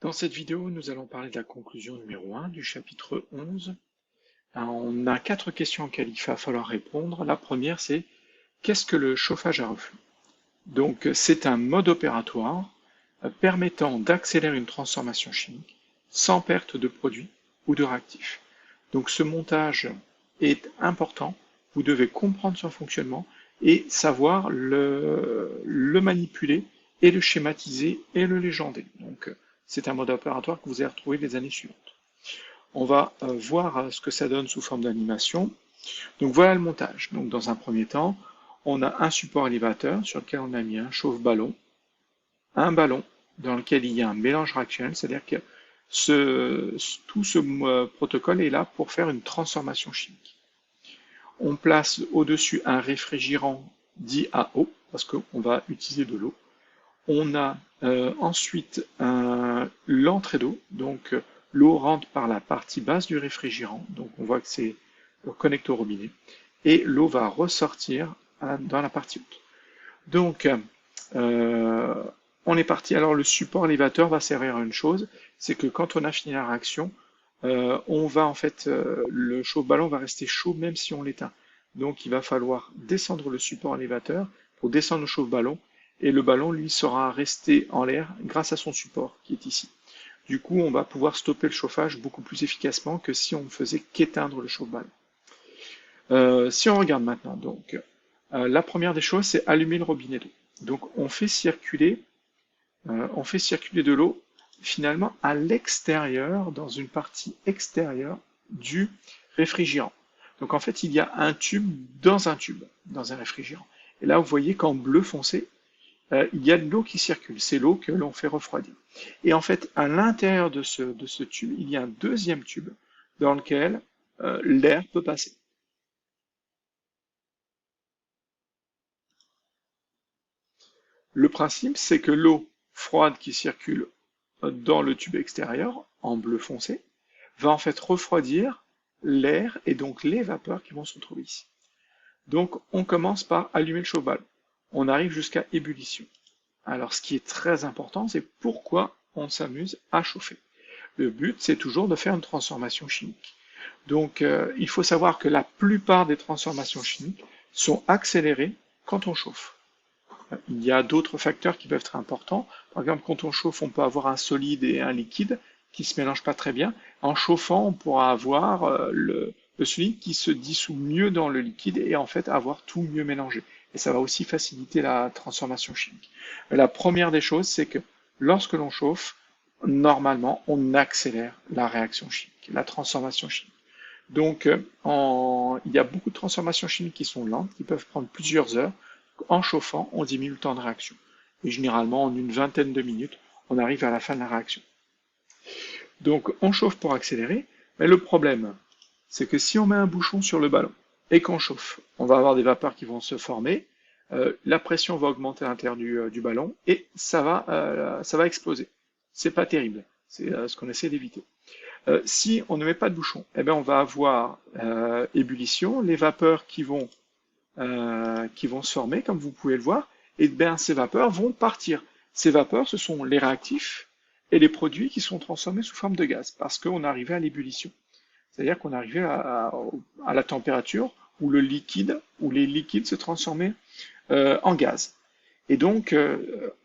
Dans cette vidéo, nous allons parler de la conclusion numéro 1 du chapitre 11. On a 4 questions auxquelles il va falloir répondre. La première, c'est qu'est-ce que le chauffage à reflux? Donc, c'est un mode opératoire permettant d'accélérer une transformation chimique sans perte de produit ou de réactif. Donc, ce montage est important. Vous devez comprendre son fonctionnement et savoir le manipuler et le schématiser et le légender. Donc, c'est un mode opératoire que vous allez retrouver les années suivantes. On va voir ce que ça donne sous forme d'animation. Donc voilà le montage. Donc dans un premier temps, on a un support élévateur sur lequel on a mis un chauffe-ballon, un ballon dans lequel il y a un mélange réactionnel, c'est-à-dire que tout ce protocole est là pour faire une transformation chimique. On place au-dessus un réfrigérant dit à eau, parce qu'on va utiliser de l'eau. On a ensuite l'entrée d'eau, donc l'eau rentre par la partie basse du réfrigérant, donc on voit que c'est connecté au robinet, et l'eau va ressortir dans la partie haute. Donc on est parti, alors le support élévateur va servir à une chose, c'est que quand on a fini la réaction, on va en fait, le chauffe-ballon va rester chaud même si on l'éteint. Donc il va falloir descendre le support élévateur pour descendre le chauffe-ballon, et le ballon, lui, sera resté en l'air grâce à son support qui est ici. Du coup, on va pouvoir stopper le chauffage beaucoup plus efficacement que si on ne faisait qu'éteindre le chauffe-ballon. Si on regarde maintenant, donc, la première des choses, c'est allumer le robinet d'eau. Donc, on fait circuler de l'eau finalement à l'extérieur, dans une partie extérieure du réfrigérant. Donc, en fait, il y a un tube, dans un réfrigérant. Et là, vous voyez qu'en bleu foncé, il y a de l'eau qui circule, c'est l'eau que l'on fait refroidir. Et en fait, à l'intérieur de ce tube, il y a un deuxième tube dans lequel l'air peut passer. Le principe, c'est que l'eau froide qui circule dans le tube extérieur, en bleu foncé, va en fait refroidir l'air et donc les vapeurs qui vont se retrouver ici. Donc, on commence par allumer le chauffe-ballon. On arrive jusqu'à ébullition. Alors, ce qui est très important, c'est pourquoi on s'amuse à chauffer. Le but, c'est toujours de faire une transformation chimique. Donc, il faut savoir que la plupart des transformations chimiques sont accélérées quand on chauffe. Il y a d'autres facteurs qui peuvent être importants. Par exemple, quand on chauffe, on peut avoir un solide et un liquide qui ne se mélangent pas très bien. En chauffant, on pourra avoir le solide qui se dissout mieux dans le liquide et en fait avoir tout mieux mélangé. Et ça va aussi faciliter la transformation chimique. La première des choses, c'est que lorsque l'on chauffe, normalement, on accélère la réaction chimique, la transformation chimique. Donc, il y a beaucoup de transformations chimiques qui sont lentes, qui peuvent prendre plusieurs heures. En chauffant, on diminue le temps de réaction. Et généralement, en une vingtaine de minutes, on arrive à la fin de la réaction. Donc, on chauffe pour accélérer, mais le problème, c'est que si on met un bouchon sur le ballon et qu'on chauffe, on va avoir des vapeurs qui vont se former, la pression va augmenter à l'intérieur du ballon et ça va exploser. C'est pas terrible, c'est ce qu'on essaie d'éviter. Si on ne met pas de bouchon, eh ben on va avoir ébullition, les vapeurs qui vont se former, comme vous pouvez le voir, et bien ces vapeurs vont partir. Ces vapeurs, ce sont les réactifs et les produits qui sont transformés sous forme de gaz, parce qu'on arrivait à l'ébullition. C'est-à-dire qu'on arrivait à la température où le liquide, où les liquides se transformaient en gaz. Et donc,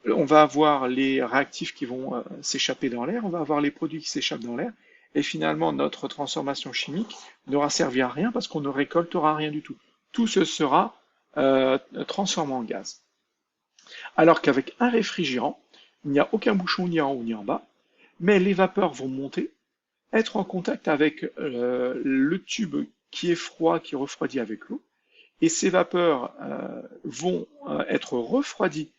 on va avoir les réactifs qui vont s'échapper dans l'air, on va avoir les produits qui s'échappent dans l'air, et finalement, notre transformation chimique n'aura servi à rien parce qu'on ne récoltera rien du tout. Tout se sera transformé en gaz. Alors qu'avec un réfrigérant, il n'y a aucun bouchon ni en haut ni en bas, mais les vapeurs vont monter, être en contact avec le tube qui est froid, qui refroidit avec l'eau, et ces vapeurs vont être refroidies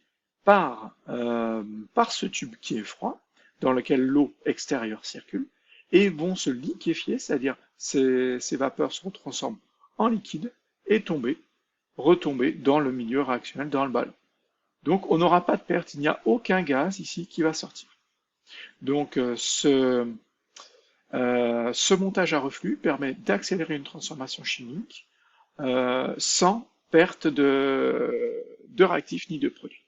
par ce tube qui est froid, dans lequel l'eau extérieure circule, et vont se liquéfier, c'est-à-dire ces vapeurs seront transformées en liquide et retomber dans le milieu réactionnel, dans le ballon. Donc on n'aura pas de perte, il n'y a aucun gaz ici qui va sortir. Donc ce montage à reflux permet d'accélérer une transformation chimique sans perte de réactifs ni de produits.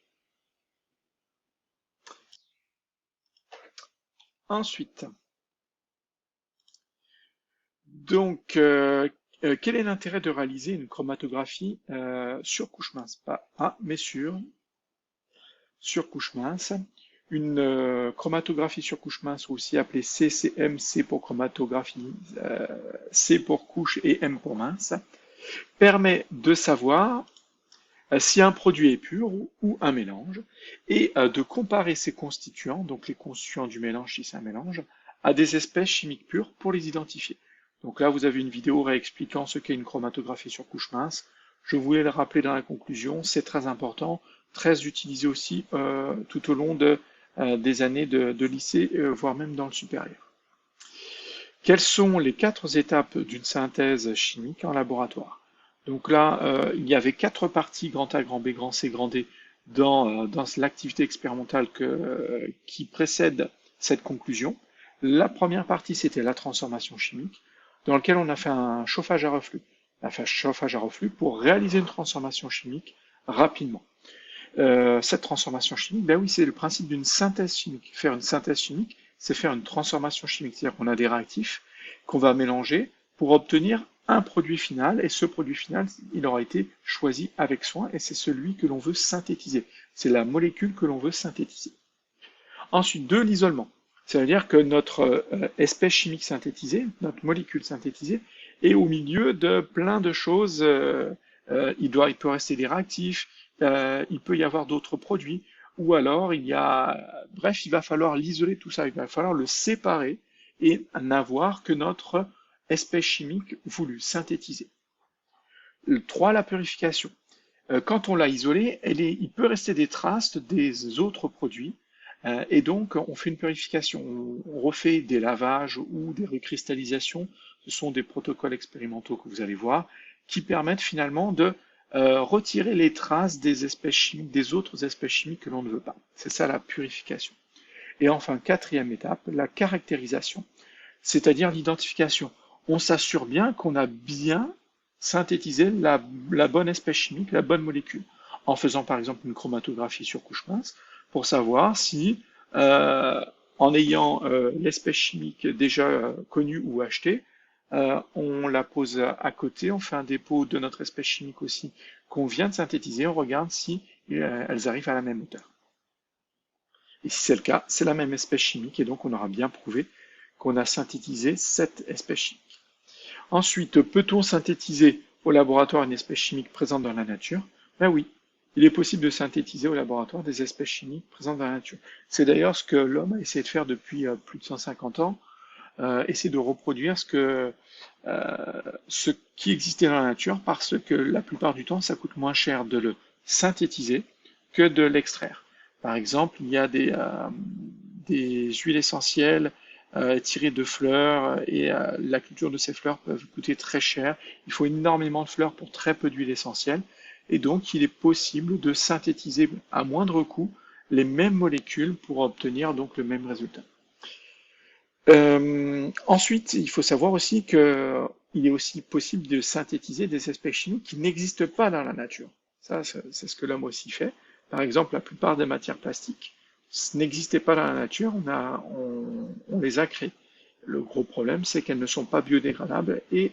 Ensuite, donc, quel est l'intérêt de réaliser une chromatographie sur couche mince? Pas A, mais sur couche mince. Une chromatographie sur couche mince, aussi appelée CCM, C pour chromatographie, C pour couche et M pour mince, permet de savoir si un produit est pur ou un mélange, et de comparer ces constituants, donc les constituants du mélange si c'est un mélange, à des espèces chimiques pures pour les identifier. Donc là, vous avez une vidéo réexpliquant ce qu'est une chromatographie sur couche mince. Je voulais le rappeler dans la conclusion, c'est très important, très utilisé aussi tout au long des années de lycée, voire même dans le supérieur. Quelles sont les 4 étapes d'une synthèse chimique en laboratoire? Donc là, il y avait 4 parties, grand A, grand B, grand C, grand D, dans l'activité expérimentale qui précède cette conclusion. La première partie, c'était la transformation chimique, dans laquelle on a fait un chauffage à reflux. On a fait un chauffage à reflux pour réaliser une transformation chimique rapidement. Cette transformation chimique, ben oui, c'est le principe d'une synthèse chimique. Faire une synthèse chimique, c'est faire une transformation chimique, c'est-à-dire qu'on a des réactifs qu'on va mélanger pour obtenir un produit final, et ce produit final, il aura été choisi avec soin, et c'est celui que l'on veut synthétiser. C'est la molécule que l'on veut synthétiser. Ensuite, de l'isolement. Ça veut dire que notre espèce chimique synthétisée, notre molécule synthétisée, est au milieu de plein de choses. Il peut rester des réactifs, il peut y avoir d'autres produits, ou alors bref, il va falloir l'isoler tout ça, il va falloir le séparer et n'avoir que notre espèce chimique voulue, synthétisée. 3, la purification. Quand on l'a isolé, il peut rester des traces des autres produits, et donc on fait une purification, on refait des lavages ou des recristallisations, ce sont des protocoles expérimentaux que vous allez voir, qui permettent finalement de retirer les traces des espèces chimiques, des autres espèces chimiques que l'on ne veut pas. C'est ça la purification. Et enfin, 4e étape, la caractérisation, c'est-à-dire l'identification. On s'assure bien qu'on a bien synthétisé la bonne espèce chimique, la bonne molécule, en faisant par exemple une chromatographie sur couche mince, pour savoir si, en ayant l'espèce chimique déjà connue ou achetée, on la pose à côté, on fait un dépôt de notre espèce chimique aussi qu'on vient de synthétiser, on regarde si elles arrivent à la même hauteur. Et si c'est le cas, c'est la même espèce chimique, et donc on aura bien prouvé qu'on a synthétisé cette espèce chimique. Ensuite, peut-on synthétiser au laboratoire une espèce chimique présente dans la nature? Ben oui, il est possible de synthétiser au laboratoire des espèces chimiques présentes dans la nature. C'est d'ailleurs ce que l'homme a essayé de faire depuis plus de 150 ans, essayer de reproduire ce qui existait dans la nature, parce que la plupart du temps, ça coûte moins cher de le synthétiser que de l'extraire. Par exemple, il y a des huiles essentielles tirées de fleurs, et la culture de ces fleurs peut coûter très cher. Il faut énormément de fleurs pour très peu d'huile essentielle, et donc il est possible de synthétiser à moindre coût les mêmes molécules pour obtenir donc le même résultat. Ensuite, il faut savoir aussi qu'il est aussi possible de synthétiser des espèces chimiques qui n'existent pas dans la nature. Ça, c'est ce que l'homme aussi fait. Par exemple, la plupart des matières plastiques n'existaient pas dans la nature, on les a créées. Le gros problème, c'est qu'elles ne sont pas biodégradables et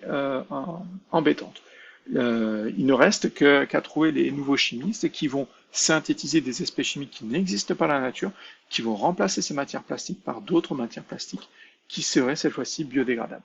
embêtantes. Il ne reste qu'à trouver les nouveaux chimistes qui vont synthétiser des espèces chimiques qui n'existent pas dans la nature, qui vont remplacer ces matières plastiques par d'autres matières plastiques qui seraient cette fois-ci biodégradables.